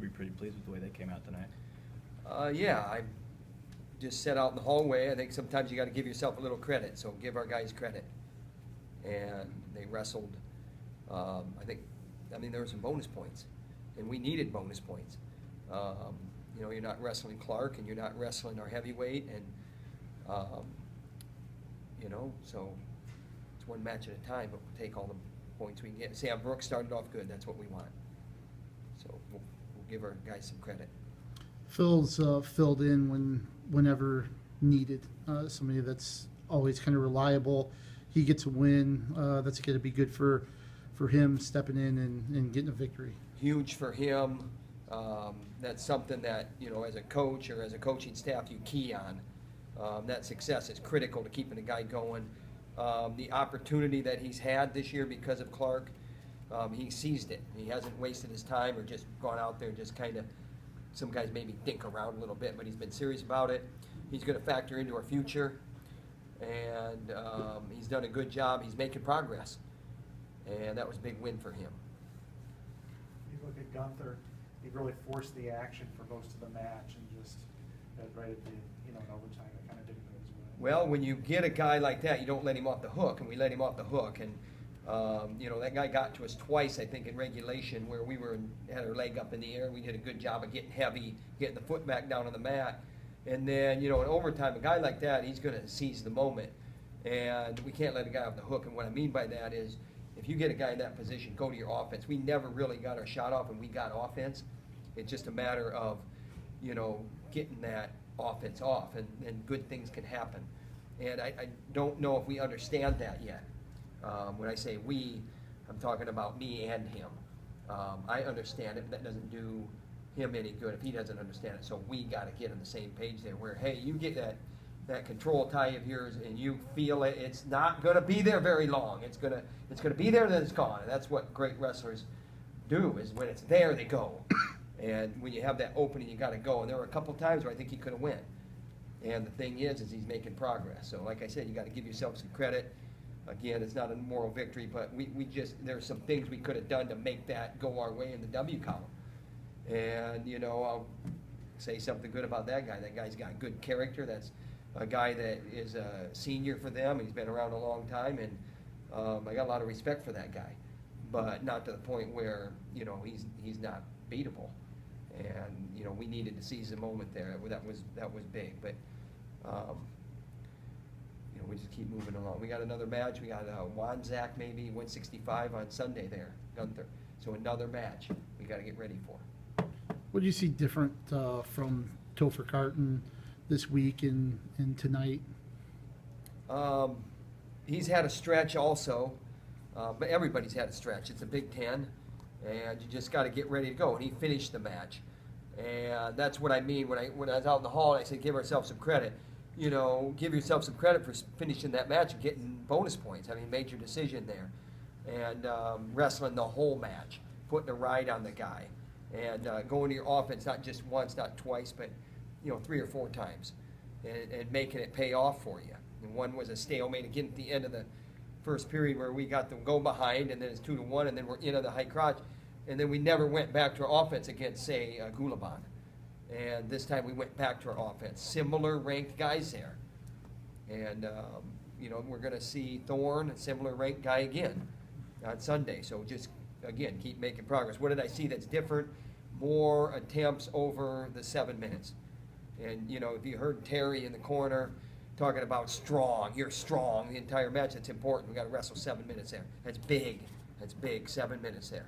be pretty pleased with the way they came out tonight. Yeah, I just said out in the hallway, I think sometimes you got to give yourself a little credit, so give our guys credit. And they wrestled, I mean, there were some bonus points, and we needed bonus points. You know, you're not wrestling Clark, and you're not wrestling our heavyweight, and, you know, so it's one match at a time, but we'll take all the points we can get. Sam Brooks started off good, that's what we want. So we'll give our guys some credit. Phil's filled in whenever needed. Somebody that's always kind of reliable. He gets a win. That's going to be good for him stepping in and getting a victory. Huge for him. That's something that, you know, as a coach or as a coaching staff, you key on. That success is critical to keeping the guy going. The opportunity that he's had this year because of Clark, he seized it. He hasn't wasted his time or just gone out there and just kind of, some guys maybe think around a little bit, but he's been serious about it. He's going to factor into our future, and he's done a good job. He's making progress, and that was a big win for him. You look at Gunther, he really forced the action for most of the match, and just right at the, you know, in overtime, it kind of didn't go his way. Well, when you get a guy like that, you don't let him off the hook, and we let him off the hook. And you know, that guy got to us twice, I think, in regulation, where we had our leg up in the air. We did a good job of getting heavy, getting the foot back down on the mat. And then, you know, in overtime, a guy like that, he's going to seize the moment. And we can't let a guy off the hook. And what I mean by that is, if you get a guy in that position, go to your offense. We never really got our shot off, and we got offense. It's just a matter of, you know, getting that offense off, and good things can happen. And I don't know if we understand that yet. When I say we, I'm talking about me and him. I understand it, but that doesn't do him any good if he doesn't understand it. So we got to get on the same page there where, hey, you get that control tie of yours and you feel it, it's not going to be there very long. It's going to be there, then it's gone. And that's what great wrestlers do, is when it's there, they go. And when you have that opening, you got to go. And there were a couple times where I think he could have went. And the thing is he's making progress. So like I said, you got to give yourself some credit. Again, it's not a moral victory, but we just, there's some things we could have done to make that go our way in the W column. And, you know, I'll say something good about that guy. That guy's got good character. That's a guy that is a senior for them. He's been around a long time, and I got a lot of respect for that guy. But not to the point where, you know, he's not beatable. And, you know, we needed to seize the moment there. That was big. But, you know, we just keep moving along. We got another match. We got Wanzak, maybe 165 on Sunday there, Gunther. So another match we got to get ready for. What do you see different from Topher Carton this week and tonight? He's had a stretch also, but everybody's had a stretch. It's a Big Ten, and you just got to get ready to go. And he finished the match, and that's what I mean when I was out in the hall. I said, give ourselves some credit. You know, give yourself some credit for finishing that match and getting bonus points. I mean, major decision there, and wrestling the whole match, putting a ride on the guy, and going to your offense not just once, not twice, but, you know, 3 or 4 times, and making it pay off for you. And one was a stalemate again at the end of the first period where we got them go behind, and then it's 2-1, and then we're into the high crotch, and then we never went back to our offense against, say, Gulaban. And this time we went back to our offense. Similar ranked guys there. And, you know, we're going to see Thorne, a similar ranked guy again on Sunday. So just, again, keep making progress. What did I see that's different? More attempts over the 7 minutes. And, you know, if you heard Terry in the corner talking about strong, you're strong the entire match, that's important. We got to wrestle 7 minutes there. That's big. That's big, 7 minutes there.